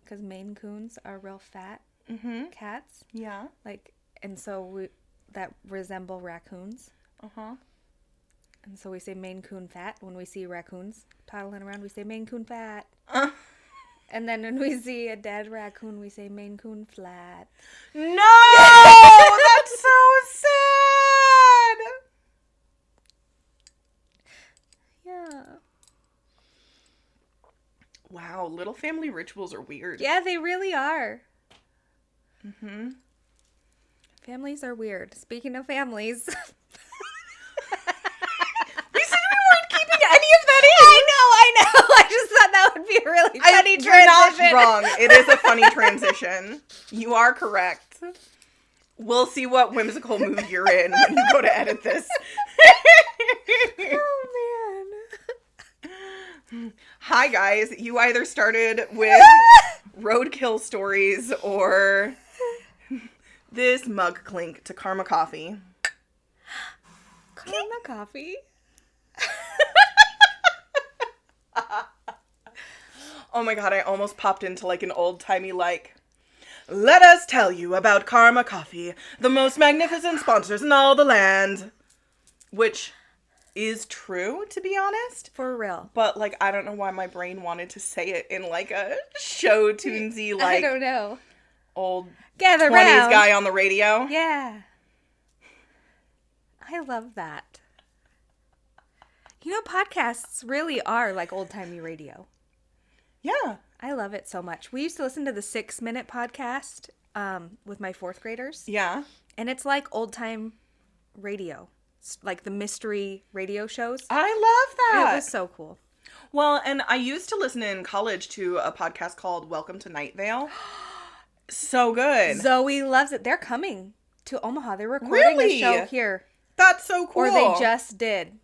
because Maine Coons are real fat cats. Yeah. Like, and so that resemble raccoons. Uh-huh. And so we say Maine Coon fat. When we see raccoons toddling around, we say Maine Coon fat. And then when we see a dead raccoon, we say Maine Coon flat. No! That's so sad! Yeah. Wow, little family rituals are weird. Yeah, they really are. Mm-hmm. Families are weird. Speaking of families. We said we weren't keeping any of that in. I know. I just thought that would be a really funny transition. You're not wrong. It is a funny transition. You are correct. We'll see what whimsical mood you're in when you go to edit this. Oh, man. Hi, guys. You either started with roadkill stories or this mug clink to Karma Coffee. Karma Coffee? Oh my god, I almost popped into like an old-timey like, let us tell you about Karma Coffee, the most magnificent sponsors in all the land. Which is true, to be honest. For real. But like, I don't know why my brain wanted to say it in like a show tunesy, like, I don't know. old Gather 20s round. guy on the radio. Yeah. I love that. You know, podcasts really are like old-timey radio. Yeah. I love it so much. We used to listen to the 6 Minute podcast with my 4th graders. Yeah. And it's like old-time radio. It's like the mystery radio shows. I love that. It was so cool. Well, and I used to listen in college to a podcast called Welcome to Night Vale. So good. Zoe loves it. They're coming to Omaha. They're recording Really? a show here. That's so cool. Or they just did.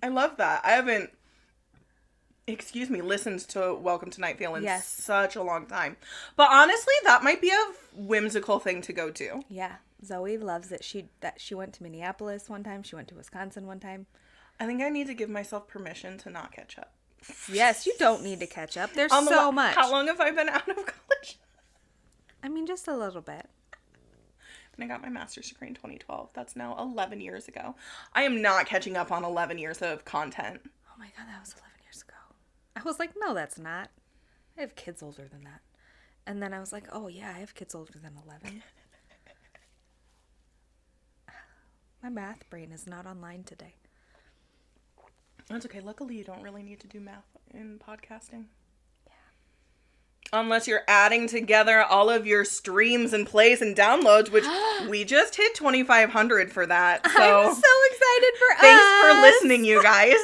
I love that. I haven't, listened to Welcome to Night Vale in such a long time. But honestly, that might be a whimsical thing to go to. Yeah. Zoe loves it. She went to Minneapolis one time. She went to Wisconsin one time. I think I need to give myself permission to not catch up. Yes, you don't need to catch up. There's so much. How long have I been out of college? I mean, just a little bit. And I got my master's degree in 2012. That's now 11 years ago. I am not catching up on 11 years of content. Oh my god, that was 11 years ago. I was like, no, that's not. I have kids older than that. And then I was like, oh yeah, I have kids older than 11. My math brain is not online today. That's okay. Luckily, you don't really need to do math in podcasting. Unless you're adding together all of your streams and plays and downloads, which we just hit 2,500 for that. So I'm so excited for us. Thanks for listening, you guys.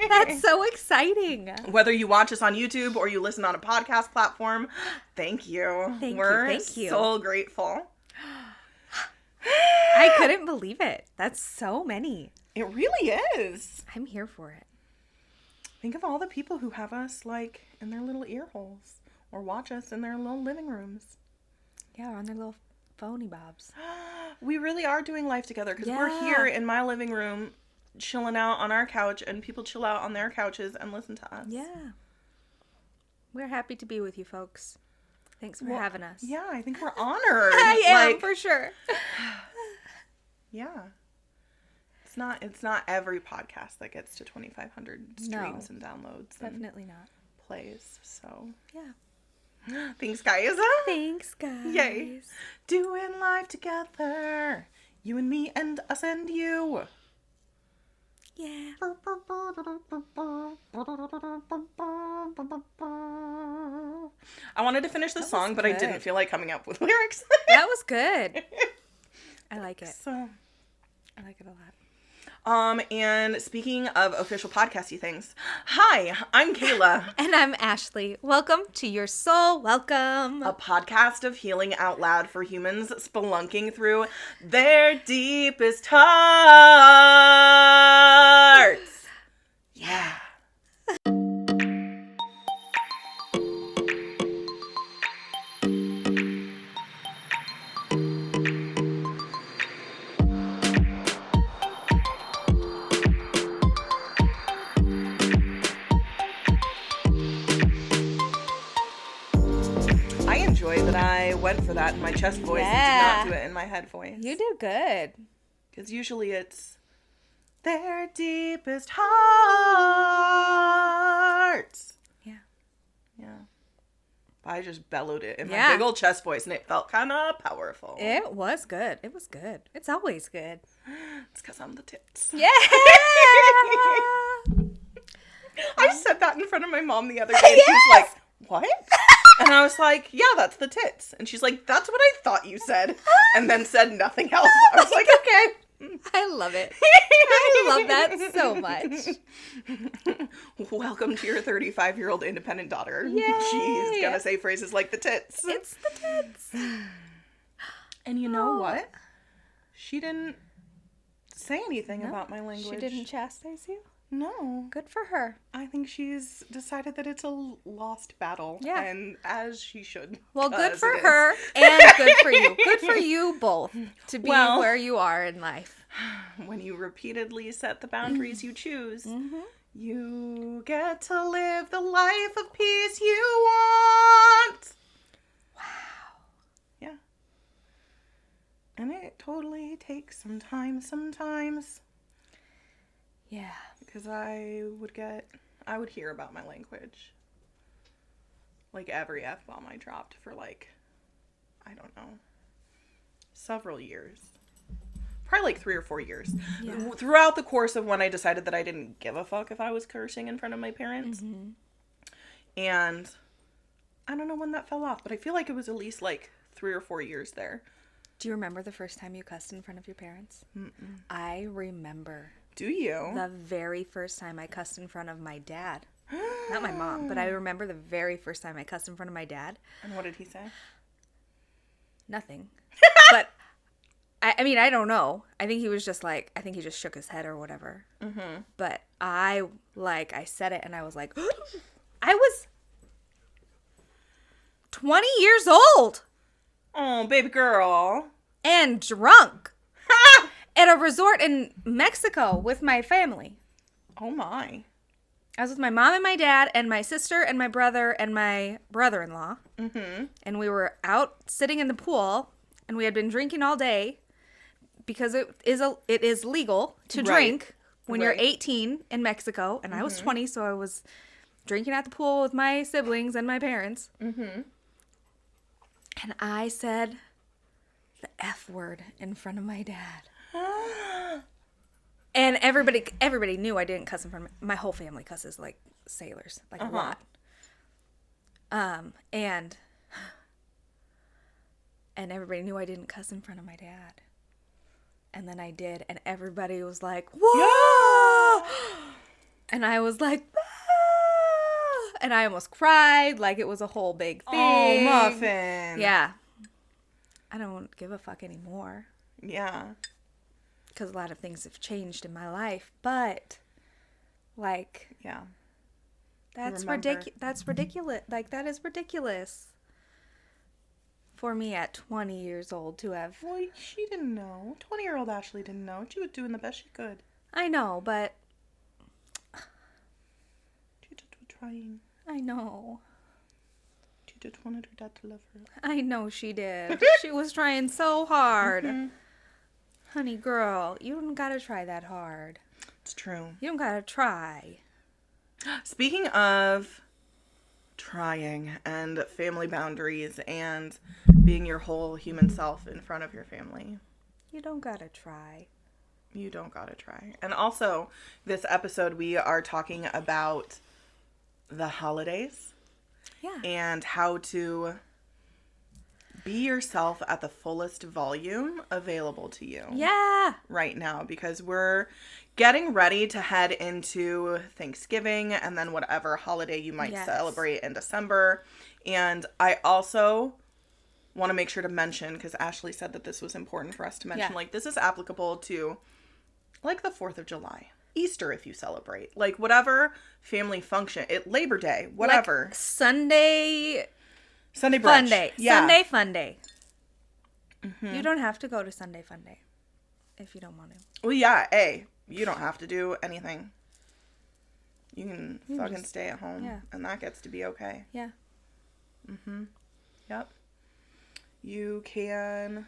That's so exciting. Whether you watch us on YouTube or you listen on a podcast platform, thank you. We're so grateful. I couldn't believe it. That's so many. It really is. I'm here for it. Think of all the people who have us, like, in their little ear holes or watch us in their little living rooms. Yeah, on their little phony bobs. We really are doing life together because we're here in my living room chilling out on our couch and people chill out on their couches and listen to us. Yeah. We're happy to be with you folks. Thanks for having us. Yeah, I think we're honored. I am, for sure. Yeah. It's not every podcast that gets to 2,500 streams and downloads. Definitely not. Plays, so. Yeah. Thanks, guys. Thanks, guys. Yay. Doing life together. You and me and us and you. Yeah. I wanted to finish the song, but I didn't feel like coming up with lyrics. That was good. I like it. So, I like it a lot. And speaking of official podcasty things, hi, I'm Kayla. And I'm Ashley. Welcome to Your Soul Welcome. A podcast of healing out loud for humans spelunking through their deepest hearts. Yeah. enjoy that I went for that in my chest voice and did not do it in my head voice. You did good. Because usually it's their deepest hearts. Yeah. Yeah. I just bellowed it in my big old chest voice, and it felt kind of powerful. It was good. It was good. It's always good. It's because I'm the tits. Yeah! I said that in front of my mom the other day, and she was like, what? And I was like, yeah, that's the tits. And she's like, that's what I thought you said. And then said nothing else. I was like, okay. I love it. I love that so much. Welcome to your 35-year-old independent daughter. Yay. She's gonna say phrases like the tits. It's the tits. And you know what? She didn't say anything about my language. She didn't chastise you? No. Good for her. I think she's decided that it's a lost battle. Yeah. And as she should. Well, good 'cause for it is. her and good for you. Good for you both to be where you are in life. When you repeatedly set the boundaries you choose, you get to live the life of peace you want. Wow. Yeah. And it totally takes some time sometimes. Yeah. Because I would hear about my language. Like every F-bomb I dropped for like, I don't know, several years. Probably like 3 or 4 years. Yeah. Throughout the course of when I decided that I didn't give a fuck if I was cursing in front of my parents. Mm-hmm. And I don't know when that fell off, but I feel like it was at least like 3 or 4 years there. Do you remember the first time you cussed in front of your parents? Mm-mm. I remember. Do you? The very first time I cussed in front of my dad. Not my mom, but I remember the very first time I cussed in front of my dad. And what did he say? Nothing. But, I mean, I don't know. I think he was just like, I think he just shook his head or whatever. Mm-hmm. But I said it and I was like, I was 20 years old. Oh, baby girl. And drunk. At a resort in Mexico with my family. Oh my. I was with my mom and my dad and my sister and my brother and my brother-in-law. Mm-hmm. And we were out sitting in the pool and we had been drinking all day because it is legal to drink when you're 18 in Mexico. And I was 20, so I was drinking at the pool with my siblings and my parents. Mm-hmm. And I said the F word in front of my dad. And everybody knew I didn't cuss in front of my whole family cusses like sailors, like a lot. And everybody knew I didn't cuss in front of my dad. And then I did, and everybody was like, "Whoa!" Yeah! And I was like, "Ah!" And I almost cried, like it was a whole big thing. Oh, Muffin. Yeah. I don't give a fuck anymore. Yeah. Because a lot of things have changed in my life, but like, yeah, that's ridiculous. That's ridiculous. Like, that is ridiculous for me at 20 years old to have. Well, she didn't know. 20-year-old Ashley didn't know. She was doing the best she could. I know, but She just was trying. I know. She just wanted her dad to love her. I know she did. She was trying so hard. Mm-hmm. Honey girl, you don't gotta try that hard. It's true. You don't gotta try. Speaking of trying and family boundaries and being your whole human self in front of your family. You don't gotta try. You don't gotta try. And also, this episode we are talking about the holidays. Yeah. And how to be yourself at the fullest volume available to you. Yeah. Right now, because we're getting ready to head into Thanksgiving and then whatever holiday you might celebrate in December. And I also want to make sure to mention, because Ashley said that this was important for us to mention, like this is applicable to like the 4th of July. Easter if you celebrate. Like whatever family function. Labor Day. Whatever. Like Sunday brunch. Fun day. Yeah. Sunday fun day. Mm-hmm. You don't have to go to Sunday fun day if you don't want to. Well, yeah. You don't have to do anything. You can fucking stay at home. Yeah. And that gets to be okay. Yeah. Mm-hmm. Yep. You can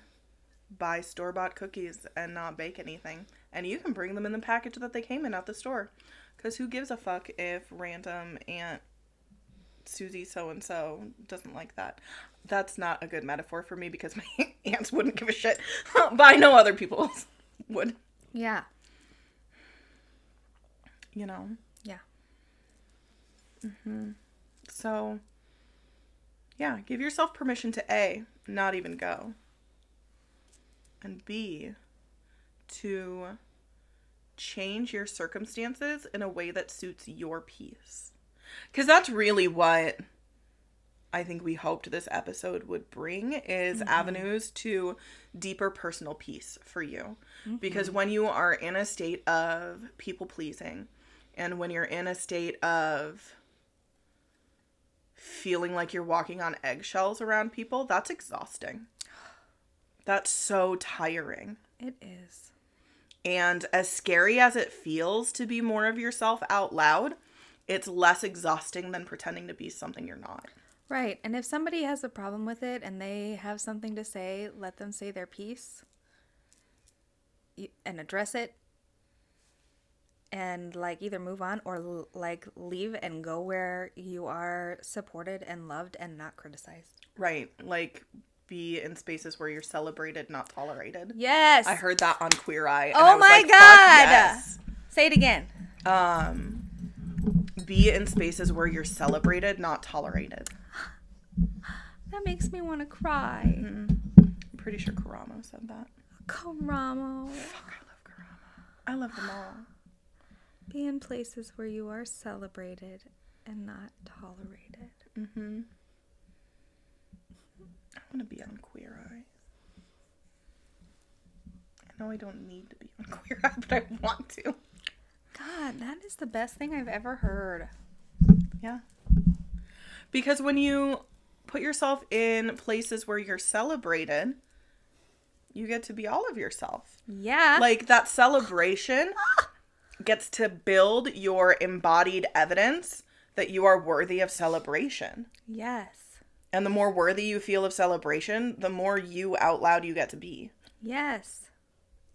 buy store-bought cookies and not bake anything. And you can bring them in the package that they came in at the store. Because who gives a fuck if random Aunt Susie so-and-so doesn't like that. That's not a good metaphor for me because my aunts wouldn't give a shit. But I know other people would. Yeah. You know? Yeah. So, yeah, give yourself permission to A, not even go. And B, to change your circumstances in a way that suits your peace. Because that's really what I think we hoped this episode would bring is avenues to deeper personal peace for you. Because when you are in a state of people pleasing and when you're in a state of feeling like you're walking on eggshells around people, that's exhausting. That's so tiring. It is. And as scary as it feels to be more of yourself out loud, it's less exhausting than pretending to be something you're not. Right. And if somebody has a problem with it and they have something to say, let them say their piece and address it and like either move on or like leave and go where you are supported and loved and not criticized. Right. Like be in spaces where you're celebrated, not tolerated. Yes. I heard that on Queer Eye. And oh I was my like, God. Yes. Say it again. Be in spaces where you're celebrated, not tolerated. That makes me want to cry. I'm pretty sure Karamo said that. Karamo. Fuck, I love Karamo. I love them all. Be in places where you are celebrated and not tolerated. I want to be on Queer Eye. I know I don't need to be on Queer Eye, but I want to. God, that is the best thing I've ever heard. Yeah. Because when you put yourself in places where you're celebrated, you get to be all of yourself. Yeah. Like, that celebration gets to build your embodied evidence that you are worthy of celebration. Yes. And the more worthy you feel of celebration, the more you out loud you get to be. Yes.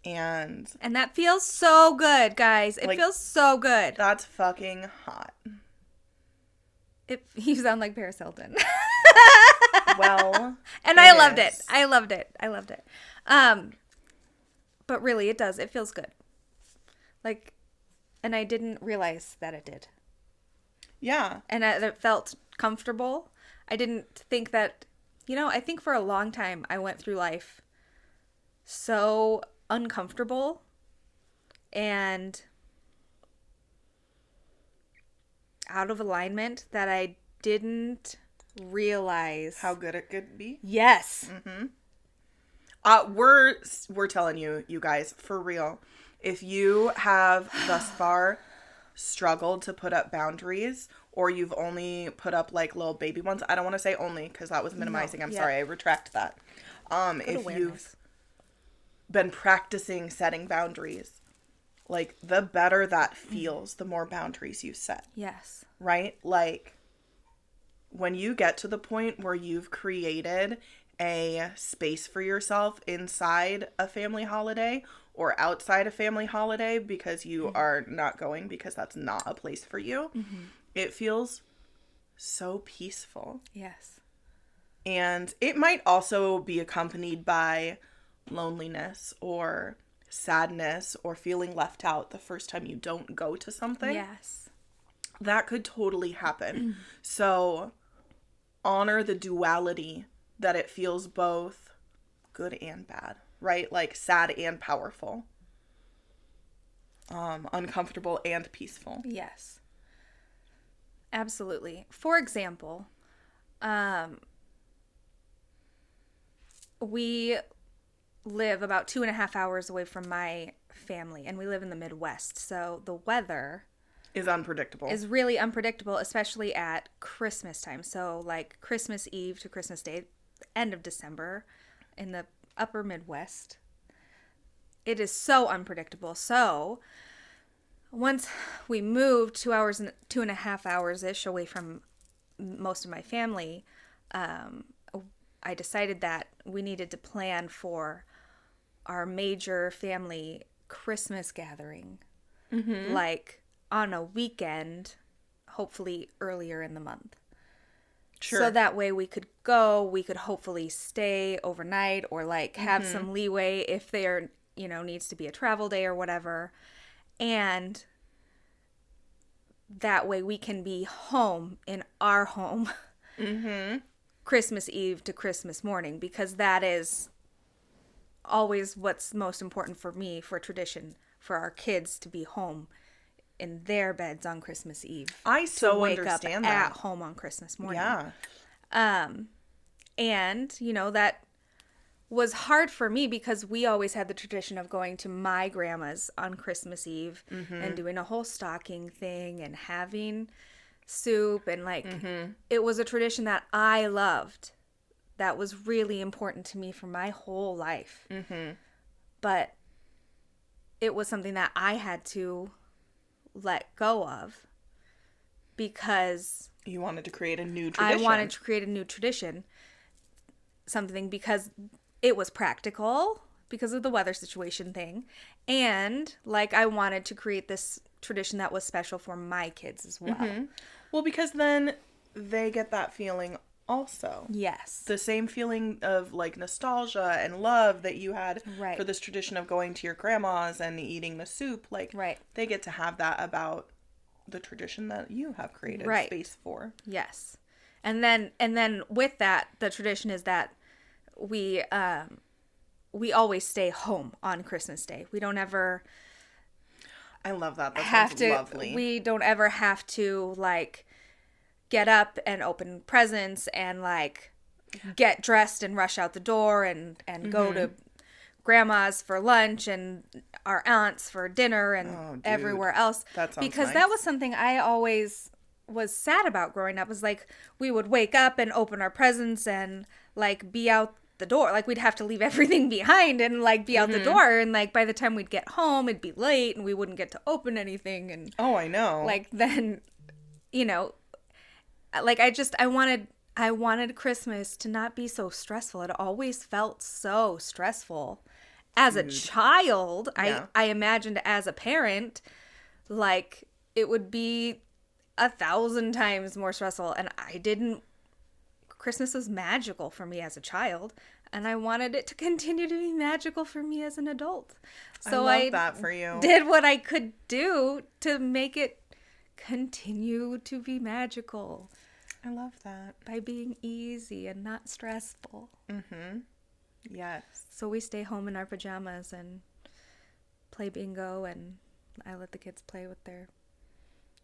And that feels so good, guys. It feels so good. That's fucking hot. You sound like Paris Hilton. Well, and I loved it. I loved it. But really, it does. It feels good. Like, and I didn't realize that it did. Yeah. And it felt comfortable. I didn't think that, I think for a long time I went through life so uncomfortable and out of alignment that I didn't realize how good it could be. Yes. We're telling you guys, for real, if you have thus far struggled to put up boundaries or you've only put up like little baby ones, I don't want to say only because that was minimizing. I'm sorry, I retract that. If you've been practicing setting boundaries, like the better that feels, the more boundaries you set. Yes. Right? Like when you get to the point where you've created a space for yourself inside a family holiday or outside a family holiday because you are not going because that's not a place for you, it feels so peaceful. Yes. And it might also be accompanied by loneliness or sadness or feeling left out the first time you don't go to something. Yes. That could totally happen. So honor the duality that it feels both good and bad, right? Like sad and powerful. Uncomfortable and peaceful. Yes. Absolutely. For example, we live about 2.5 hours away from my family, and we live in the Midwest. So the weather is unpredictable. Is really unpredictable, especially at Christmas time. So like Christmas Eve to Christmas Day, end of December in the upper Midwest. It is so unpredictable. So once we moved 2.5 hours-ish away from most of my family, I decided that we needed to plan for our major family Christmas gathering, like on a weekend, hopefully earlier in the month. Sure. So that way we could go, we could hopefully stay overnight or like have some leeway if there, needs to be a travel day or whatever. And that way we can be home in our home Christmas Eve to Christmas morning, because that is always what's most important for me, for tradition, for our kids to be home in their beds on Christmas Eve. I so wake understand up that. at home on Christmas morning. Yeah. And, that was hard for me because we always had the tradition of going to my grandma's on Christmas Eve and doing a whole stocking thing and having soup and like it was a tradition that I loved. That was really important to me for my whole life. But it was something that I had to let go of because you wanted to create a new tradition. I wanted to create a new tradition. Something because it was practical because of the weather situation thing. And like I wanted to create this tradition that was special for my kids as well. Well, because then they get that feeling also. Yes. The same feeling of like nostalgia and love that you had for this tradition of going to your grandma's and eating the soup. Like they get to have that about the tradition that you have created space for. Yes. And then with that, the tradition is that we always stay home on Christmas Day. We don't ever I love that. That sounds lovely. We don't ever have to like get up and open presents and like get dressed and rush out the door and go to grandma's for lunch and our aunt's for dinner and everywhere else. That sounds because nice. that was something I always was sad about growing up, was like we would wake up and open our presents and like be out the door. Like we'd have to leave everything behind and like be out the door, and like by the time we'd get home it'd be late and we wouldn't get to open anything. And I know. Like then like I wanted Christmas to not be so stressful. It always felt so stressful as a child. Yeah. I imagined as a parent like it would be 1,000 times more stressful, and Christmas was magical for me as a child, and I wanted it to continue to be magical for me as an adult. So I love that for you. Did what I could do to make it continue to be magical. I love that. By being easy and not stressful. Yes. So we stay home in our pajamas and play bingo, and I let the kids play with their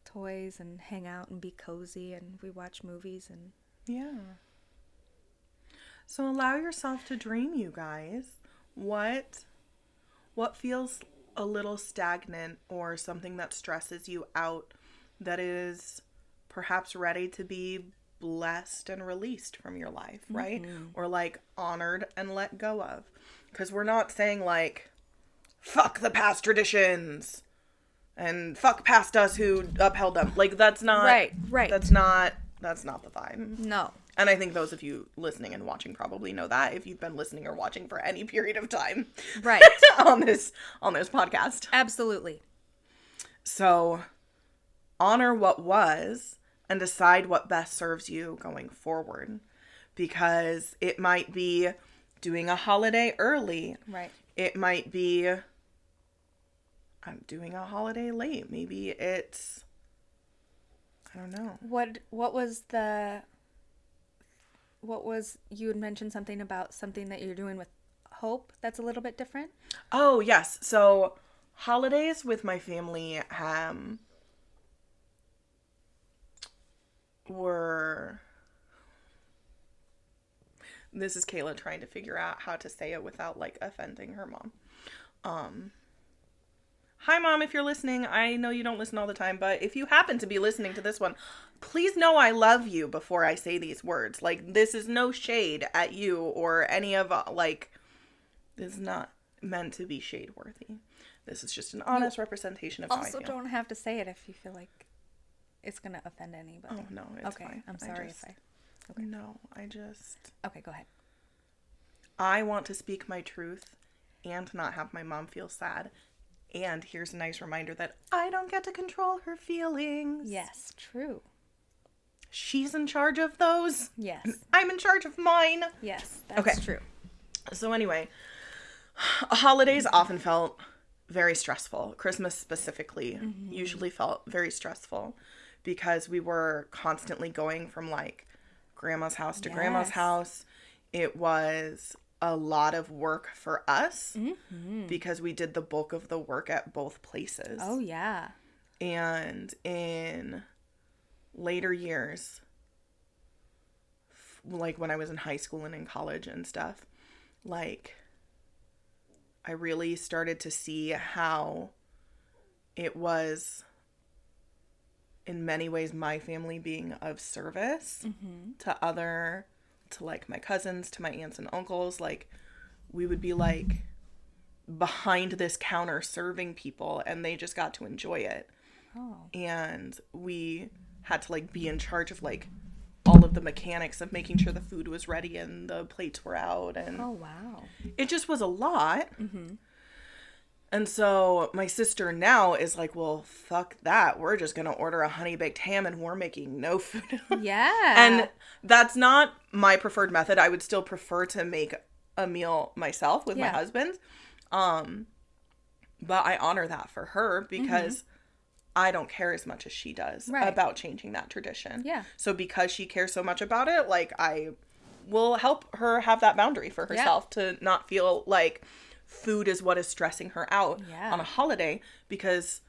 toys and hang out and be cozy, and we watch movies and So allow yourself to dream, you guys. What feels a little stagnant or something that stresses you out that is perhaps ready to be blessed and released from your life, right? Or like honored and let go of. Because we're not saying like, fuck the past traditions and fuck past us who upheld them. Like that's not right. That's not the vibe. No. And I think those of you listening and watching probably know that if you've been listening or watching for any period of time. Right. on this podcast. Absolutely. So honor what was and decide what best serves you going forward. Because it might be doing a holiday early. Right. It might be I'm doing a holiday late. Maybe it's I don't know. You had mentioned something about something that you're doing with Hope that's a little bit different? Oh, yes. So holidays with my family were... This is Kayla trying to figure out how to say it without, like, offending her mom. Hi, Mom, if you're listening. I know you don't listen all the time, but if you happen to be listening to this one, please know I love you before I say these words. Like, this is no shade at you or any of, like, this is not meant to be shade-worthy. This is just an honest representation of how I feel. Also, don't have to say it if you feel like it's going to offend anybody. Oh, no, it's fine. I'm sorry if I... Okay. No, I just... Okay, go ahead. I want to speak my truth and not have my mom feel sad. And here's a nice reminder that I don't get to control her feelings. Yes, true. She's in charge of those. Yes. And I'm in charge of mine. Yes, that's true. So anyway, holidays often felt very stressful. Christmas specifically usually felt very stressful because we were constantly going from like grandma's house to grandma's house. It was a lot of work for us because we did the bulk of the work at both places. Oh, yeah. And in later years, like when I was in high school and in college and stuff, like I really started to see how it was in many ways my family being of service to like my cousins, to my aunts and uncles. Like we would be like behind this counter serving people and they just got to enjoy it. Oh. And we had to like be in charge of like all of the mechanics of making sure the food was ready and the plates were out. And oh, wow. It just was a lot. And so my sister now is like, well, fuck that. We're just going to order a honey baked ham and we're making no food. Yeah. And that's not my preferred method. I would still prefer to make a meal myself with my husband. But I honor that for her because I don't care as much as she does about changing that tradition. Yeah. So because she cares so much about it, like I will help her have that boundary for herself to not feel like food is what is stressing her out on a holiday, because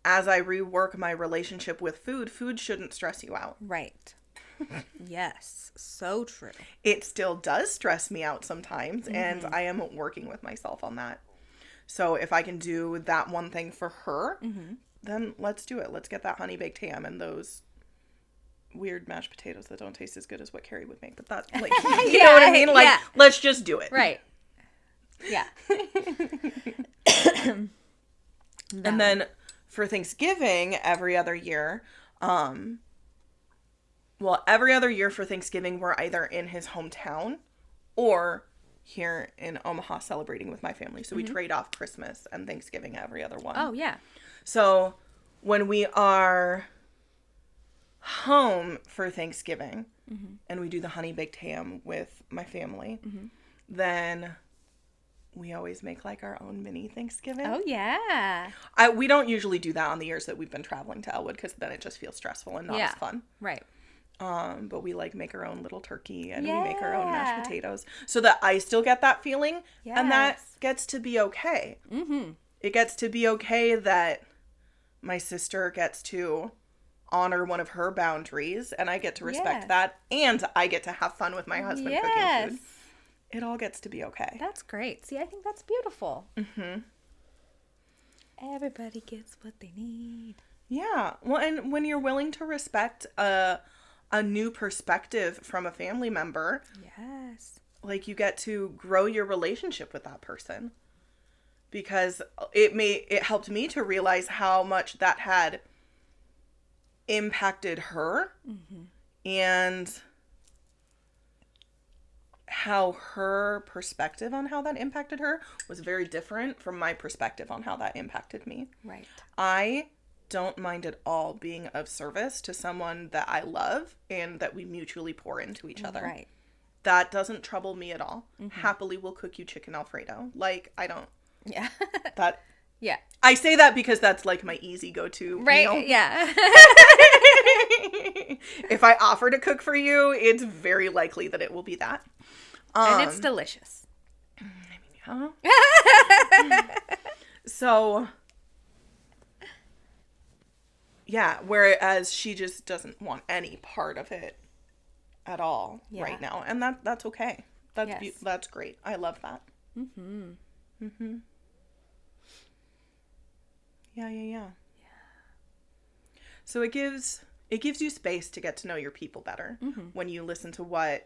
as I rework my relationship with food, food shouldn't stress you out. Right. Yes. So true. It still does stress me out sometimes, and I am working with myself on that. So if I can do that one thing for her, then let's do it. Let's get that honey baked ham and those weird mashed potatoes that don't taste as good as what Carrie would make. But that, like, you know what I mean? Like, let's just do it. Right. Yeah. And then for Thanksgiving every other year, every other year for Thanksgiving, we're either in his hometown or here in Omaha celebrating with my family. So we trade off Christmas and Thanksgiving every other one. Oh, yeah. So when we are home for Thanksgiving and we do the honey baked ham with my family, then we always make like our own mini Thanksgiving. Oh, yeah. We don't usually do that on the years that we've been traveling to Elwood because then it just feels stressful and not as fun. Right. But we like make our own little turkey and we make our own mashed potatoes so that I still get that feeling and that gets to be okay. It gets to be okay that my sister gets to honor one of her boundaries and I get to respect that and I get to have fun with my husband cooking food. It all gets to be okay. That's great. See, I think that's beautiful. Everybody gets what they need. Yeah. Well, and when you're willing to respect a new perspective from a family member, like you get to grow your relationship with that person. Because it helped me to realize how much that had impacted her and how her perspective on how that impacted her was very different from my perspective on how that impacted me. Right. I don't mind at all being of service to someone that I love and that we mutually pour into each other. Right. That doesn't trouble me at all. Happily will cook you chicken Alfredo. Like, I don't. Yeah. That. Yeah. I say that because that's like my easy go-to meal. Yeah. If I offer to cook for you, it's very likely that it will be that. And it's delicious. I mean, yeah. So, yeah, whereas she just doesn't want any part of it at all right now. And that's okay. That's great. I love that. Yeah. So it gives you space to get to know your people better when you listen to what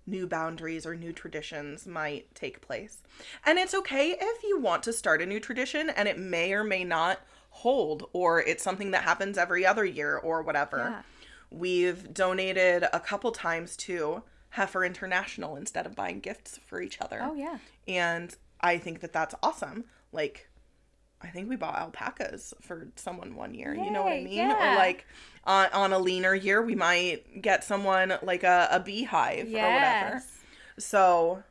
new boundaries or new traditions might take place. And it's okay if you want to start a new tradition and it may or may not hold, or it's something that happens every other year or whatever. Yeah. We've donated a couple times to Heifer International instead of buying gifts for each other. Oh, yeah. And I think that that's awesome. Like, I think we bought alpacas for someone one year. Yay, you know what I mean? yeah. Or like on a leaner year, we might get someone like a beehive or whatever. So,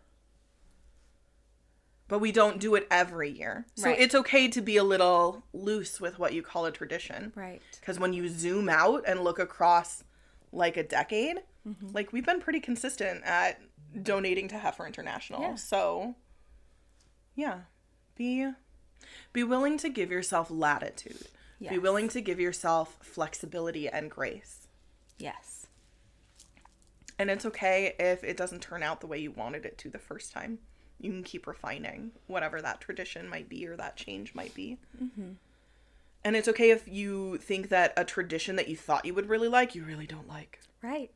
but we don't do it every year. So it's okay to be a little loose with what you call a tradition. Right. Because when you zoom out and look across like a decade, like we've been pretty consistent at donating to Heifer International. Yeah. So, yeah, be willing to give yourself latitude. Yes. Be willing to give yourself flexibility and grace. Yes. And it's okay if it doesn't turn out the way you wanted it to the first time. You can keep refining whatever that tradition might be or that change might be. Mm-hmm. And it's okay if you think that a tradition that you thought you would really like, you really don't like. Right.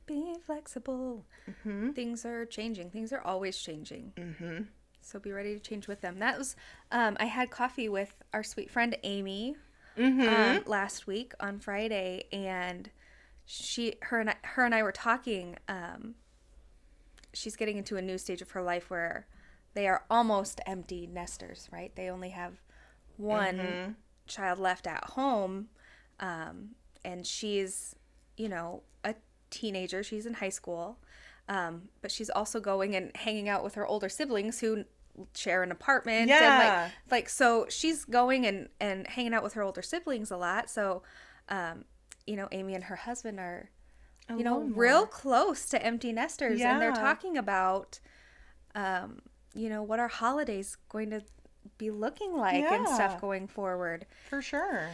Be flexible. Mm-hmm. Things are changing. Things are always changing. Mm-hmm. So be ready to change with them. That was, I had coffee with our sweet friend Amy last week on Friday, and her and I were talking. She's getting into a new stage of her life where they are almost empty nesters, right? They only have one child left at home, and she's, a teenager. She's in high school, but she's also going and hanging out with her older siblings who share an apartment. Yeah. And so she's going and hanging out with her older siblings a lot. So, Amy and her husband are, real close to empty nesters. Yeah. And they're talking about, what our holidays going to be looking like and stuff going forward. For sure.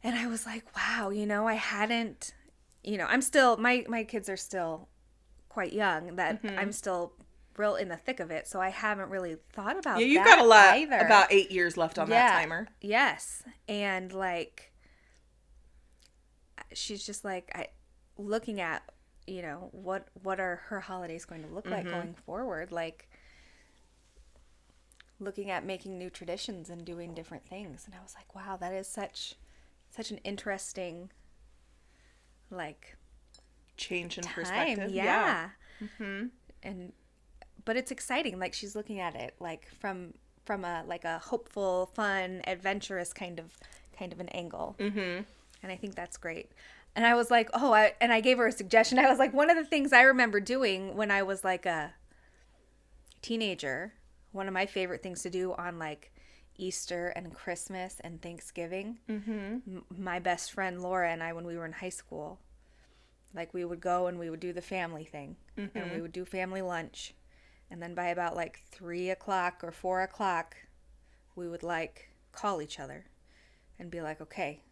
And I was like, wow, I hadn't, I'm still, my kids are still quite young, that I'm still real in the thick of it. So I haven't really thought about you've that got a lot, either. about 8 years left on that timer. Yes. And she's just looking at, what are her holidays going to look like going forward? Looking at making new traditions and doing different things. And I was like, wow, that is such an interesting, change in time. perspective. Yeah. But it's exciting. She's looking at it from a hopeful, fun, adventurous kind of an angle. And I think that's great. And I was like, and I gave her a suggestion. I was like, one of the things I remember doing when I was a teenager, one of my favorite things to do on Easter and Christmas and Thanksgiving, my best friend Laura and I, when we were in high school, we would go and we would do the family thing, and we would do family lunch, and then by about 3 o'clock or 4 o'clock, we would call each other and be like, okay,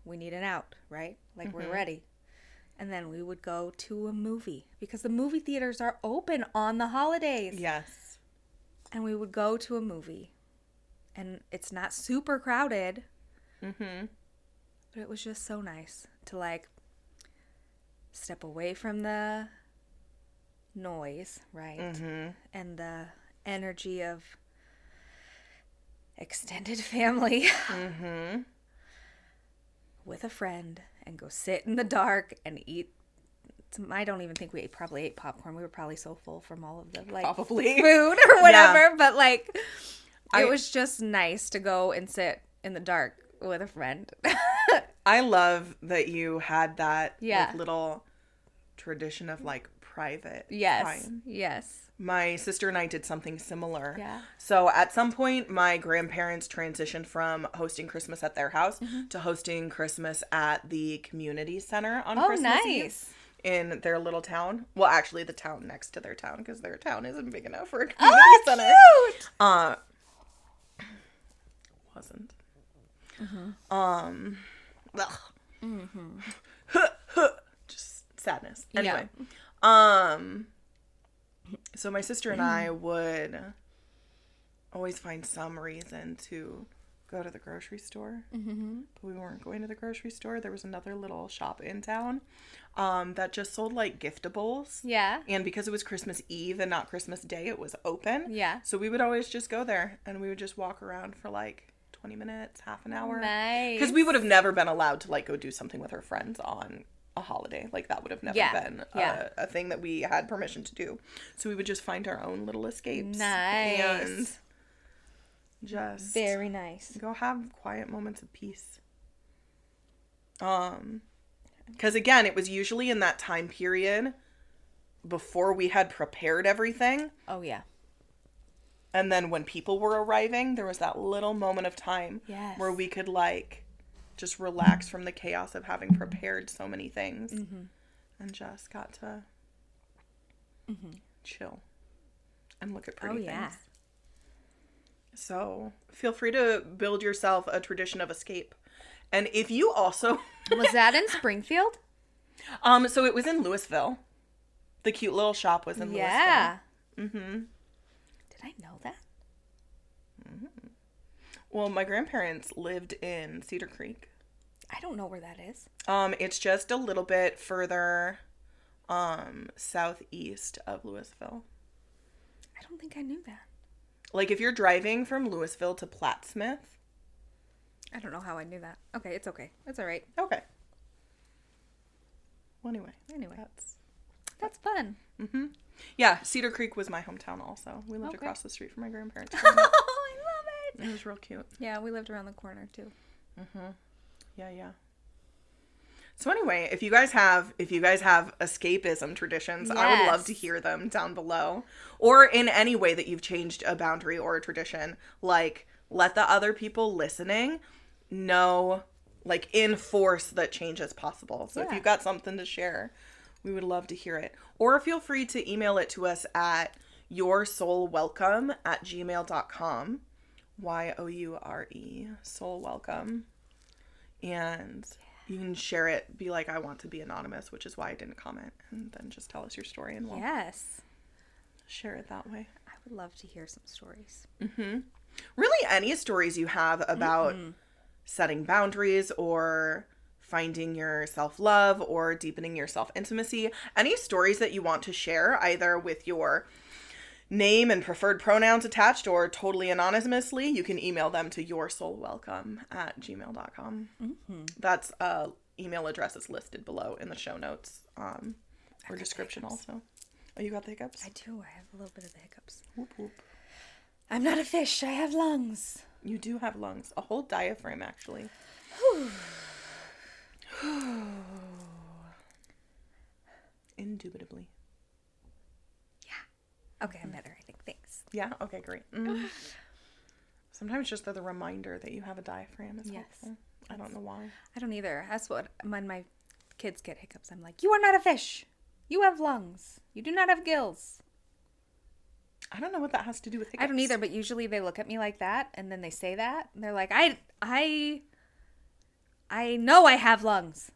we need an out, right? We're ready. And then we would go to a movie, because the movie theaters are open on the holidays. Yes. And we would go to a movie, and it's not super crowded, but it was just so nice to step away from the noise, right? And the energy of extended family with a friend, and go sit in the dark and eat. I don't even think we probably ate popcorn. We were probably so full from all of the probably food or whatever. But it was just nice to go and sit in the dark with a friend. I love that you had that little tradition of private time. Yes. My sister and I did something similar. Yeah. So at some point, my grandparents transitioned from hosting Christmas at their house to hosting Christmas at the community center on Christmas Eve in their little town. Well, actually, the town next to their town, because their town isn't big enough for a community center. Cute! Wasn't. Just sadness. Anyway. So my sister and I would always find some reason to go to the grocery store. But we weren't going to the grocery store. There was another little shop in town that just sold giftables. Yeah. And because it was Christmas Eve and not Christmas Day, it was open. Yeah. So we would always just go there, and we would just walk around for 20 minutes, half an hour. Nice. Because we would have never been allowed to go do something with our friends on a holiday. Like, that would have never been a thing that we had permission to do. So we would just find our own little escapes. Nice. And just very nice. Go have quiet moments of peace. Because again, it was usually in that time period before we had prepared everything. Oh, yeah. And then when people were arriving, there was that little moment of time where we could, like, just relax from the chaos of having prepared so many things. And just got to chill and look at pretty things. So feel free to build yourself a tradition of escape. And if you also... Was that in Springfield? So it was in Louisville. The cute little shop was in Louisville. Yeah. Did I know that? Well, my grandparents lived in Cedar Creek. I don't know where that is. It's just a little bit further southeast of Louisville. I don't think I knew that. Like, if you're driving from Louisville to Plattsmouth. I don't know how I knew that. Okay, it's okay. It's all right. Okay. Well, anyway. That's fun. Yeah, Cedar Creek was my hometown also. We lived across the street from my grandparents. Oh, I love it. It was real cute. Yeah, we lived around the corner too. Yeah. So anyway, if you guys have escapism traditions, I would love to hear them down below. Or in any way that you've changed a boundary or a tradition. Like, let the other people listening know, like, enforce that change is possible. So if you've got something to share, we would love to hear it. Or feel free to email it to us at yoursoulwelcome@gmail.com. YOURE, soul welcome. And you can share it, be like, I want to be anonymous, which is why I didn't comment. And then just tell us your story and we'll share it that way. I would love to hear some stories. Really, any stories you have about setting boundaries or finding your self-love or deepening your self-intimacy. Any stories that you want to share, either with your name and preferred pronouns attached or totally anonymously, you can email them to yoursoulwelcome@gmail.com. That's email address is listed below in the show notes or description also. Oh, you got the hiccups? I do. I have a little bit of the hiccups. Whoop, whoop. I'm not a fish. I have lungs. You do have lungs. A whole diaphragm, actually. Indubitably. Okay, I'm better, I think. Thanks. Yeah? Okay, great. Sometimes just the reminder that you have a diaphragm is helpful. I don't know why. I don't either. That's what, when my kids get hiccups, I'm like, you are not a fish. You have lungs. You do not have gills. I don't know what that has to do with hiccups. I don't either, but usually they look at me like that, and then they say that, and they're like, I know I have lungs.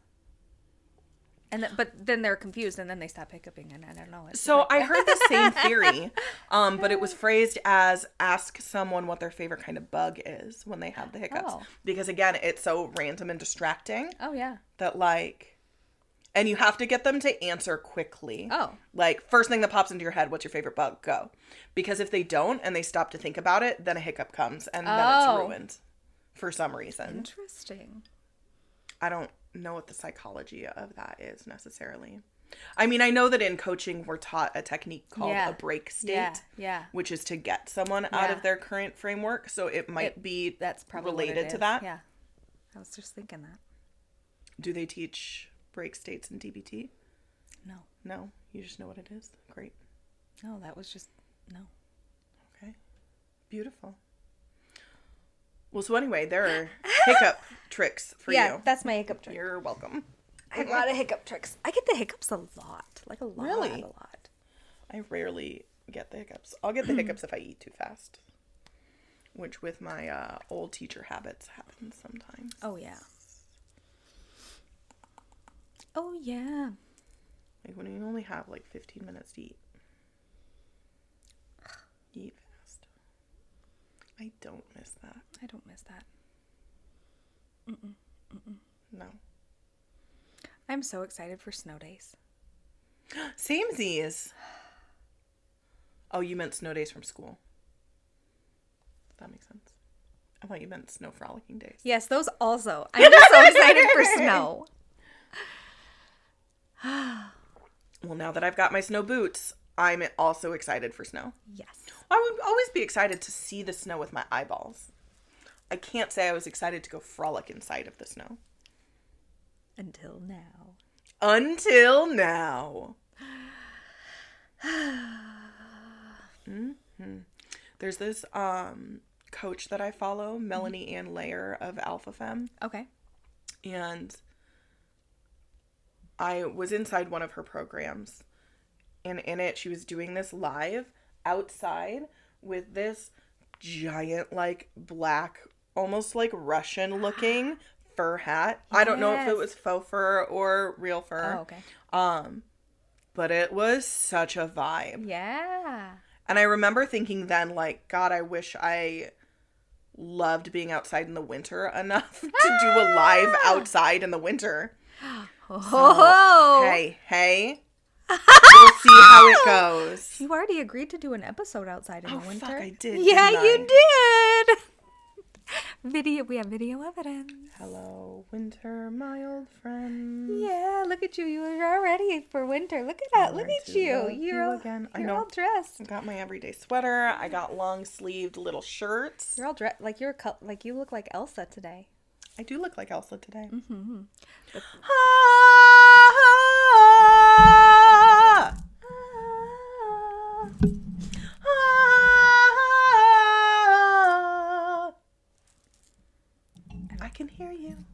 But then they're confused, and then they stop hiccuping, and I don't know. So I heard the same theory, but it was phrased as ask someone what their favorite kind of bug is when they have the hiccups. Oh. Because, again, it's so random and distracting. Oh, yeah. That, like, and you have to get them to answer quickly. Oh. Like, first thing that pops into your head, what's your favorite bug? Go. Because if they don't and they stop to think about it, then a hiccup comes, and then it's ruined for some reason. Interesting. I don't know what the psychology of that is necessarily. I mean, I know that in coaching we're taught a technique called a break state, which is to get someone out of their current framework. So it might be that's probably related to that. Yeah, I was just thinking that. Do they teach break states in DBT? No. No, you just know what it is. Great. No, that was just no. Okay, beautiful. Well, so anyway, there are hiccup tricks for you. Yeah, that's my hiccup trick. You're welcome. I have a lot of hiccup tricks. I get the hiccups a lot. Like a lot. Really? A lot. I rarely get the hiccups. I'll get the hiccups if I eat too fast. Which with my old teacher habits happens sometimes. Oh, yeah. Oh, yeah. Like when you only have like 15 minutes to eat. You eat fast. I don't miss that. I don't miss that. No. I'm so excited for snow days. Samesies. Oh, you meant snow days from school. That makes sense. I thought you meant snow frolicking days. Yes, those also. I'm just so excited for snow. Well, now that I've got my snow boots, I'm also excited for snow. Yes. I would always be excited to see the snow with my eyeballs. I can't say I was excited to go frolic inside of the snow. Until now. Until now. Mm-hmm. There's this coach that I follow, Melanie Ann Layer of Alpha Femme. Okay. And I was inside one of her programs, and in it she was doing this live outside with this giant, like, black, almost like Russian looking fur hat. Yes. I don't know if it was faux fur or real fur. Oh, okay. But it was such a vibe. Yeah. And I remember thinking then, like, God, I wish I loved being outside in the winter enough to do a live outside in the winter. So, hey. We'll see how it goes. You already agreed to do an episode outside in the winter. Fuck, I did. Yeah, you did. We have video evidence. Hello, winter, my old friend. Yeah, look at you. You're all ready for winter. Look at that. Look at you. You're all dressed. I got my everyday sweater. I got long sleeved little shirts. You're all dressed like you look like Elsa today. I do look like Elsa today. Mm-hmm. I can hear you,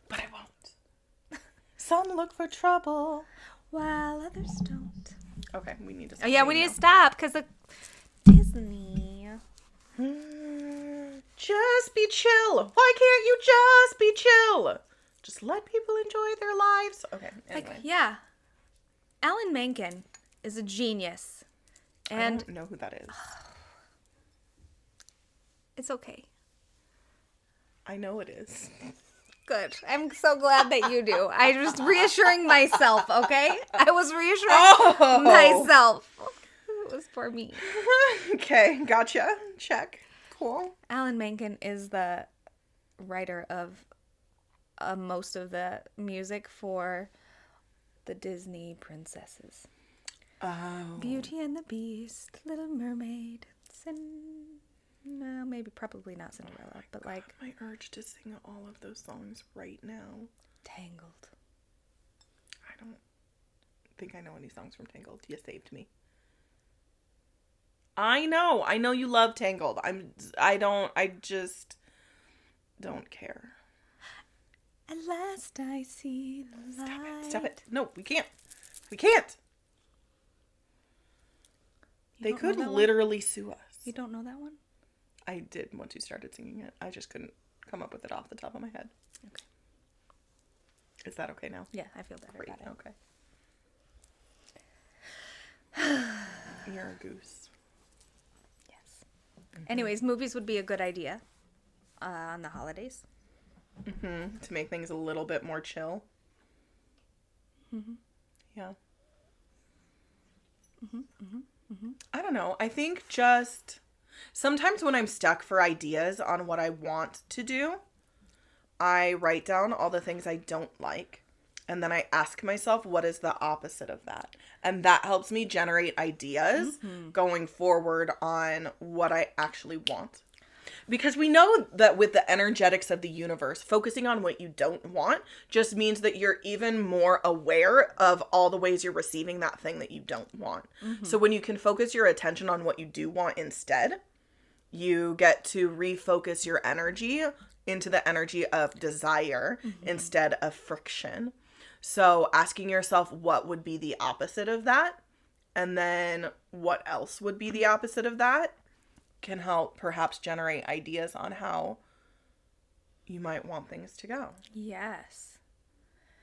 but I won't. Some look for trouble while others don't. Okay, we need to stop. Oh, yeah, we need to stop because of Disney. Just be chill. Why can't you just be chill? Just let people enjoy their lives. Okay, anyway. Yeah. Alan Menken is a genius. And I don't know who that is. It's okay. I know it is. Good. I'm so glad that you do. I was reassuring myself, okay? I was reassuring myself. It was for me. Okay, gotcha. Check. Cool. Alan Menken is the writer of most of the music for the Disney princesses. Oh. Beauty and the Beast, Little Mermaid, probably not Cinderella, but God, like my urge to sing all of those songs right now. Tangled. I don't think I know any songs from Tangled. You saved me. I know you love Tangled. I just don't care. At last I see the light. Stop it. No, we can't. They could literally sue us. You don't know that one? I did once you started singing it. I just couldn't come up with it off the top of my head. Okay. Is that okay now? Yeah, I feel better Great. about it. Okay. You're a goose. Yes. Mm-hmm. Anyways, movies would be a good idea on the holidays. Mm-hmm. To make things a little bit more chill. Mm-hmm. Yeah. Mm-hmm. Mm-hmm. Mm-hmm. I don't know. I think just sometimes when I'm stuck for ideas on what I want to do, I write down all the things I don't like. And then I ask myself, what is the opposite of that? And that helps me generate ideas going forward on what I actually want. Because we know that with the energetics of the universe, focusing on what you don't want just means that you're even more aware of all the ways you're receiving that thing that you don't want. Mm-hmm. So when you can focus your attention on what you do want instead, you get to refocus your energy into the energy of desire instead of friction. So asking yourself what would be the opposite of that, and then what else would be the opposite of that, can help perhaps generate ideas on how you might want things to go. Yes.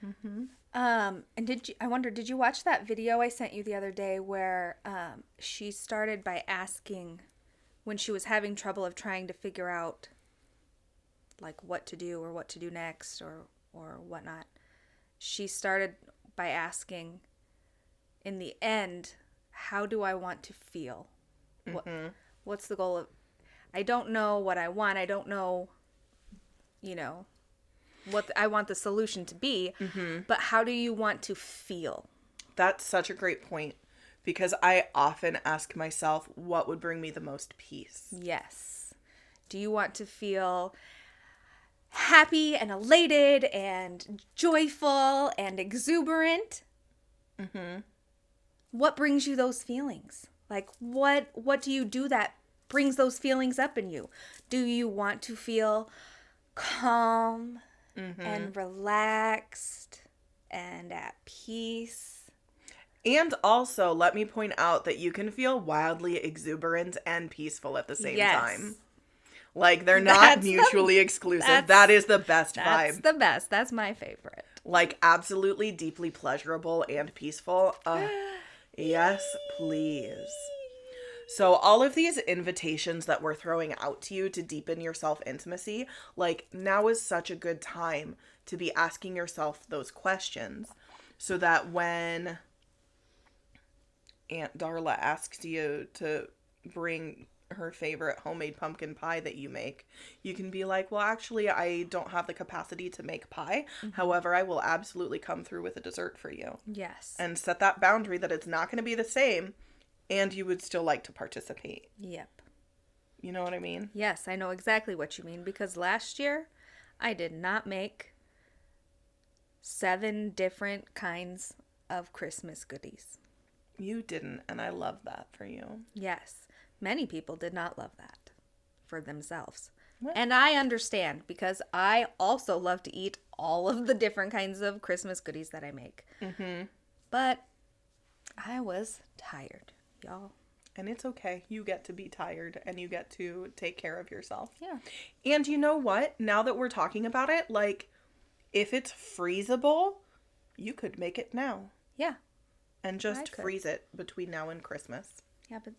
Mm-hmm. And did you watch that video I sent you the other day where she started by asking, when she was having trouble of trying to figure out like what to do or what to do next or whatnot, she started by asking, in the end, how do I want to feel? What's the goal of... I don't know what I want. I don't know, what I want the solution to be, but how do you want to feel? That's such a great point, because I often ask myself, what would bring me the most peace? Yes. Do you want to feel happy and elated and joyful and exuberant? What brings you those feelings? Like, what do you do that brings those feelings up in you? Do you want to feel calm and relaxed and at peace? And also, let me point out that you can feel wildly exuberant and peaceful at the same time. Like, they're not mutually exclusive. That is the best vibe. That's the best. That's my favorite. Like, absolutely deeply pleasurable and peaceful. Yes, please. So all of these invitations that we're throwing out to you to deepen your self-intimacy, like, now is such a good time to be asking yourself those questions, so that when Aunt Darla asks you to bring her favorite homemade pumpkin pie that you make, you can be like, well, actually, I don't have the capacity to make pie. However, I will absolutely come through with a dessert for you. Yes. And set that boundary that it's not going to be the same, and you would still like to participate. Yep. You know what I mean? Yes, I know exactly what you mean, because last year I did not make 7 different kinds of Christmas goodies. You didn't, and I love that for you. Yes. Many people did not love that for themselves. What? And I understand, because I also love to eat all of the different kinds of Christmas goodies that I make. But I was tired, y'all. And it's okay. You get to be tired, and you get to take care of yourself. Yeah. And you know what? Now that we're talking about it, like, if it's freezable, you could make it now. Yeah. And just freeze it between now and Christmas. Yeah, but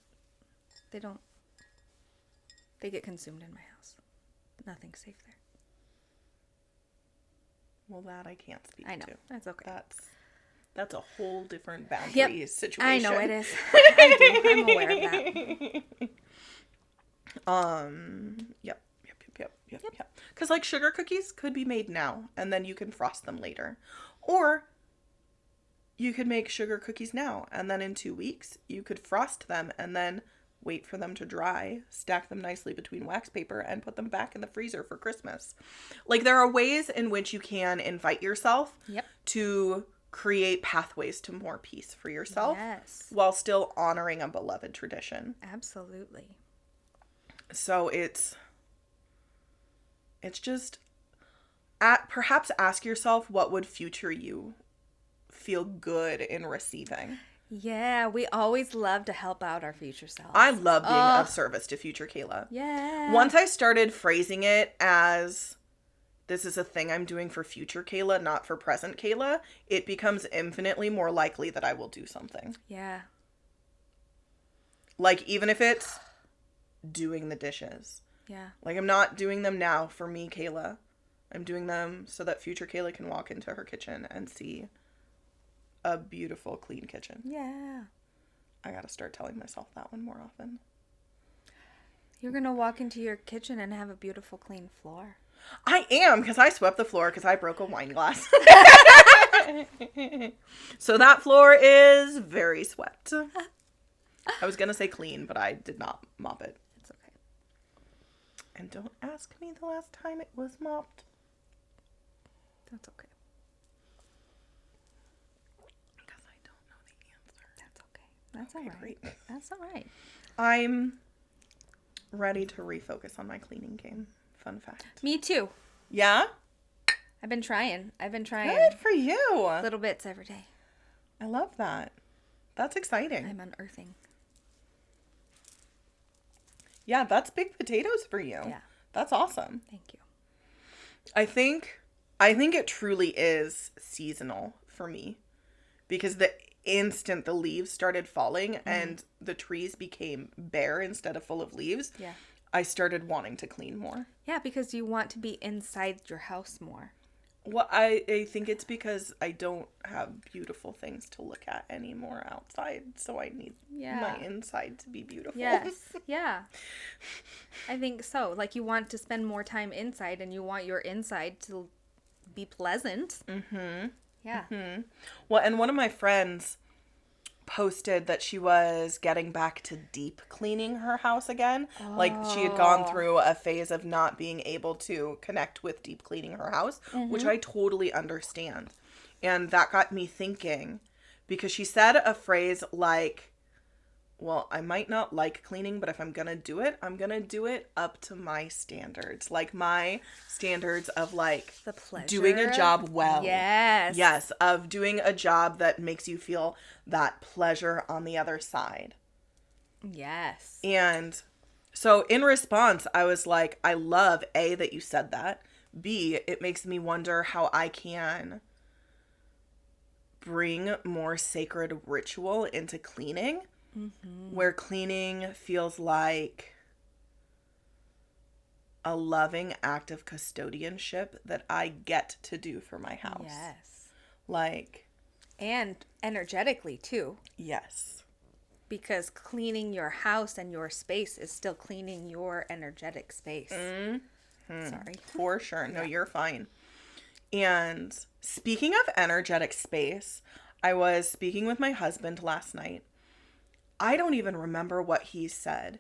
they get consumed in my house. Nothing's safe there. Well, that I can't speak I know. to. That's okay. That's a whole different boundary situation. I know it is. I do. I'm aware of that. Yep. Because, like, sugar cookies could be made now, and then you can frost them later. Or you could make sugar cookies now, and then in 2 weeks, you could frost them, and then wait for them to dry, stack them nicely between wax paper, and put them back in the freezer for Christmas. Like, there are ways in which you can invite yourself to create pathways to more peace for yourself, while still honoring a beloved tradition. Absolutely. So it's just, perhaps ask yourself, what would future you feel good in receiving? Yeah, we always love to help out our future selves. I love being of service to future Kayla. Yeah. Once I started phrasing it as, this is a thing I'm doing for future Kayla, not for present Kayla, it becomes infinitely more likely that I will do something. Yeah. Like, even if it's doing the dishes. Yeah. Like, I'm not doing them now for me, Kayla. I'm doing them so that future Kayla can walk into her kitchen and see a beautiful, clean kitchen. Yeah. I gotta start telling myself that one more often. You're gonna walk into your kitchen and have a beautiful, clean floor. I am, because I swept the floor because I broke a wine glass. So that floor is very swept. I was gonna say clean, but I did not mop it. It's okay. And don't ask me the last time it was mopped. That's okay. Because I don't know the answer. That's okay. That's all right. Great. That's all right. I'm ready to refocus on my cleaning game. Fun fact. Me too. Yeah? I've been trying. Good for you. Little bits every day. I love that. That's exciting. I'm unearthing. Yeah, that's big potatoes for you. Yeah. That's awesome. Thank you. I think it truly is seasonal for me, because the instant the leaves started falling and the trees became bare instead of full of leaves, I started wanting to clean more. Yeah, because you want to be inside your house more. Well, I think it's because I don't have beautiful things to look at anymore outside, so I need my inside to be beautiful. Yes, yeah. I think so. Like, you want to spend more time inside, and you want your inside to be pleasant. Mm-hmm. Yeah. Mm-hmm. Well, and one of my friends posted that she was getting back to deep cleaning her house again. Oh. Like, she had gone through a phase of not being able to connect with deep cleaning her house, which I totally understand. And that got me thinking, because she said a phrase like, well, I might not like cleaning, but if I'm going to do it, I'm going to do it up to my standards. Like, my standards of, like, the pleasure. Doing a job well. Yes. Yes, of doing a job that makes you feel that pleasure on the other side. Yes. And so in response, I was like, I love, A, that you said that. B, it makes me wonder how I can bring more sacred ritual into cleaning. Mm-hmm. Where cleaning feels like a loving act of custodianship that I get to do for my house. Yes. Like. And energetically, too. Yes. Because cleaning your house and your space is still cleaning your energetic space. Mm-hmm. Sorry. For sure. No, you're fine. And speaking of energetic space, I was speaking with my husband last night. I don't even remember what he said,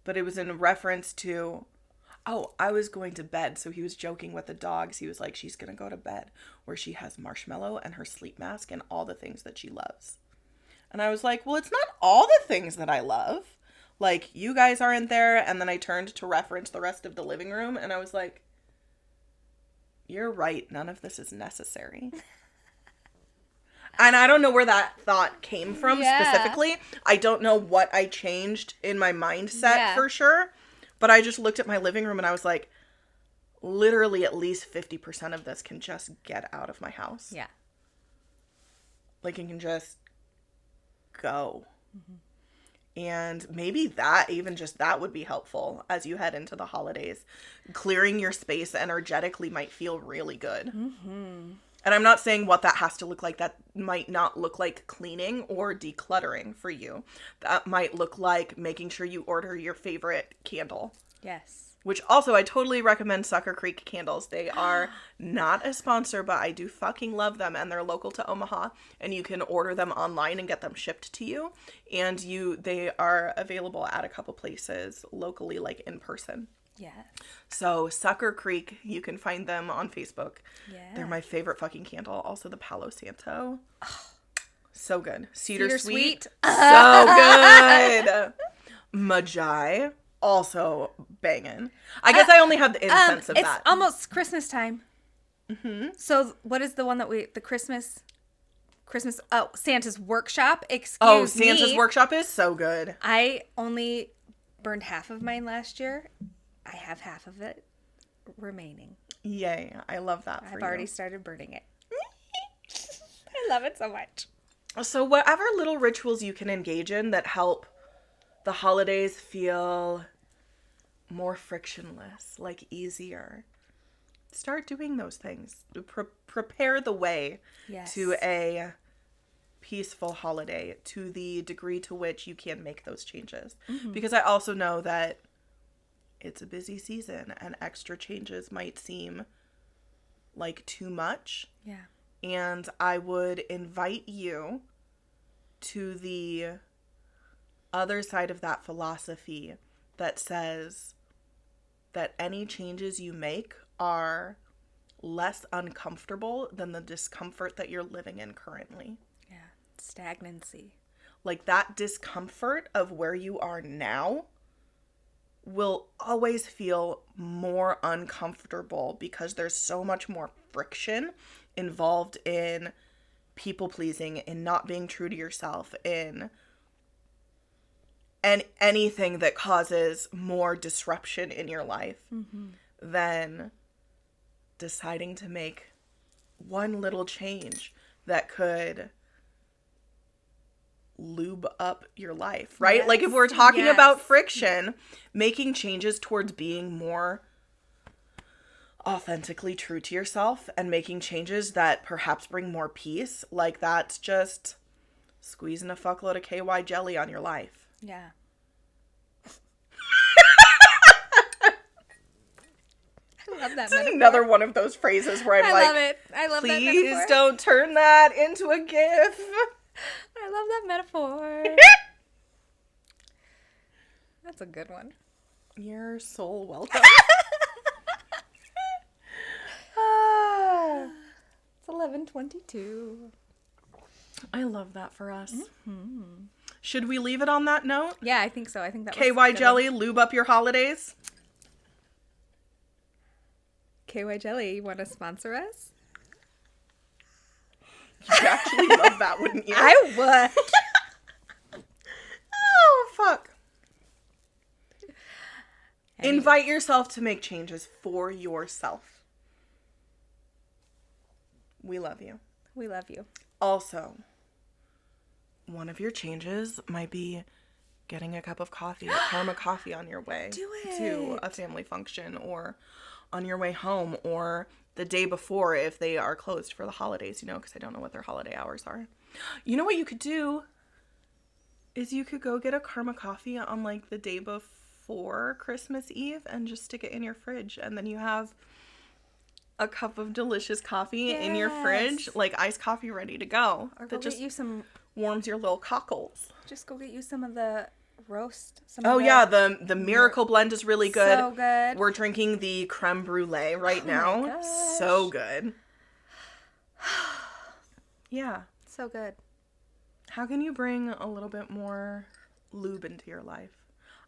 but it was in reference to, I was going to bed. So he was joking with the dogs. He was like, she's going to go to bed where she has marshmallow and her sleep mask and all the things that she loves. And I was like, well, it's not all the things that I love. Like, you guys aren't there. And then I turned to reference the rest of the living room and I was like, you're right. None of this is necessary. And I don't know where that thought came from specifically. I don't know what I changed in my mindset for sure. But I just looked at my living room and I was like, literally at least 50% of this can just get out of my house. Yeah. Like, it can just go. Mm-hmm. And maybe that, even just that would be helpful as you head into the holidays. Clearing your space energetically might feel really good. Mm-hmm. And I'm not saying what that has to look like. That might not look like cleaning or decluttering for you. That might look like making sure you order your favorite candle. Yes. Which also, I totally recommend Sucker Creek candles. They are not a sponsor, but I do fucking love them. And they're local to Omaha. And you can order them online and get them shipped to you. And they are available at a couple places locally, like in person. Yes. So Sucker Creek, you can find them on Facebook. Yeah. They're my favorite fucking candle. Also the Palo Santo. Oh, so good. Cedar Sweet. So good. Magi. Also banging. I guess I only have the incense of that. It's almost Christmas time. Mm-hmm. So what is the one that the Christmas, Santa's Workshop. Excuse me. Santa's Workshop is so good. I only burned half of mine last year. I have half of it remaining. Yay. I love that for you. I've already started burning it. I love it so much. So whatever little rituals you can engage in that help the holidays feel more frictionless, like easier, start doing those things. Prepare the way to a peaceful holiday to the degree to which you can make those changes. Mm-hmm. Because I also know that it's a busy season and extra changes might seem like too much. Yeah. And I would invite you to the other side of that philosophy that says that any changes you make are less uncomfortable than the discomfort that you're living in currently. Yeah. Stagnancy. Like, that discomfort of where you are now will always feel more uncomfortable because there's so much more friction involved in people pleasing, in not being true to yourself, in anything that causes more disruption in your life than deciding to make one little change that could lube up your life, right? Yes. Like, if we're talking about friction, making changes towards being more authentically true to yourself and making changes that perhaps bring more peace, like, that's just squeezing a fuckload of KY jelly on your life. Yeah. I love that It's metaphor. another one of those phrases where I'm I like, love it. I love that please metaphor. don't turn that into a GIF. I love that metaphor. That's a good one. You're so welcome. It's 11:22. I love that for us. Mm-hmm. Should we leave it on that note? Yeah, I think so. I think that was KY good. Jelly, lube up your holidays. KY Jelly, you want to sponsor us? You'd actually love that, wouldn't you? I would. Oh, fuck. Invite yourself to make changes for yourself. We love you. We love you. Also, one of your changes might be getting a cup of coffee, Karma coffee on your way Do it. to a family function, or on your way home, or the day before if they are closed for the holidays, you know, because I don't know what their holiday hours are. You know what you could do is you could go get a Karma coffee on like the day before Christmas Eve and just stick it in your fridge, and then you have a cup of delicious coffee in your fridge, like iced coffee ready to go. Or that go just get you some. warms your little cockles. Just go get you some of the roast. Oh yeah, the Miracle Blend is really good. So good. We're drinking the creme brulee right now. my gosh. So good. Yeah. So good. How can you bring a little bit more lube into your life?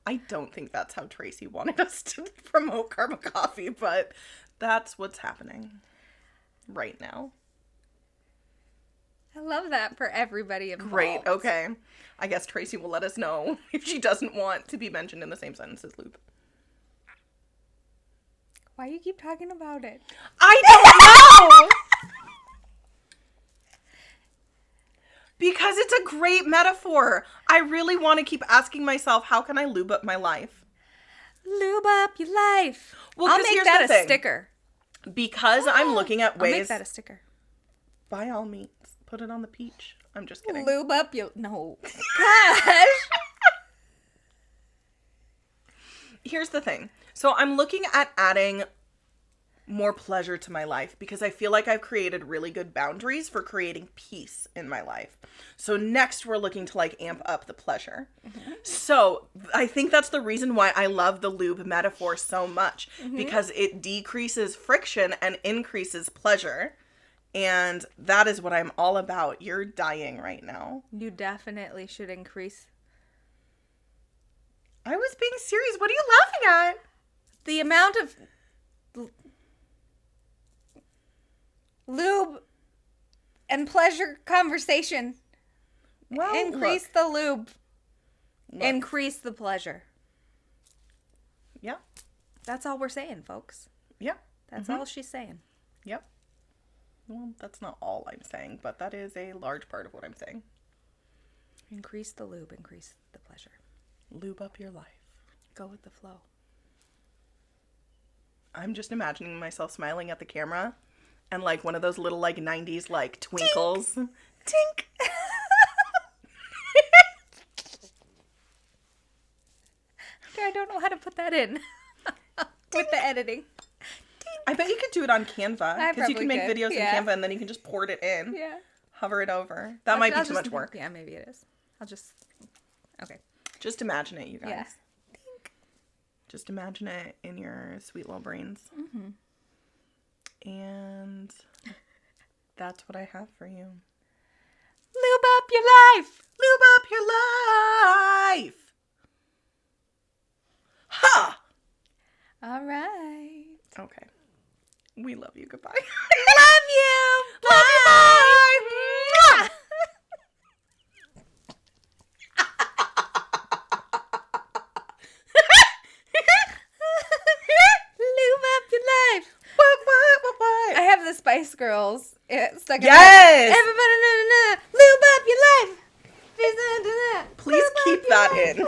I don't think that's how Tracy wanted us to promote Karma Coffee, but that's what's happening right now. I love that for everybody involved. Great, okay. I guess Tracy will let us know if she doesn't want to be mentioned in the same sentence as lube. Why you keep talking about it? I don't know! Because it's a great metaphor. I really want to keep asking myself, how can I lube up my life? Lube up your life. Well, I'll 'cause make here's that the a thing. sticker. Because I'm looking at I'll make ways... that a sticker. By all means, put it on the peach. I'm just kidding. Lube up your... No. Gosh. Here's the thing. So I'm looking at adding more pleasure to my life because I feel like I've created really good boundaries for creating peace in my life. So next we're looking to like amp up the pleasure. Mm-hmm. So I think that's the reason why I love the lube metaphor so much, because it decreases friction and increases pleasure. And that is what I'm all about. You're dying right now. You definitely should increase I was being serious. What are you laughing at? the amount of lube and pleasure conversation. Well, Increase look. the lube. Look. Increase the pleasure. Yeah. That's all we're saying, folks. Yep. That's all she's saying. Yep. Well, that's not all I'm saying, but that is a large part of what I'm saying. Increase the lube, increase the pleasure. Lube up your life. Go with the flow. I'm just imagining myself smiling at the camera and like one of those little like 90s like twinkles. Tink. Tink. I don't know how to put that in with the editing. I bet you could do it on Canva, because you can make could, videos yeah. in Canva and then you can just port it in. Yeah. Hover it over. That might be too much work. Yeah, maybe it is. I'll just... Okay. Just imagine it, you guys. Yeah. Just imagine it in your sweet little brains. Mm-hmm. And that's what I have for you. Lube up your life! Lube up your life! Ha! All right. Okay. We love you. Goodbye. Love you! Love you. Bye! Mwah! Lube up your life! What? I have the Spice Girls stuck in Yes! Everybody, lube up your life! Please keep that in.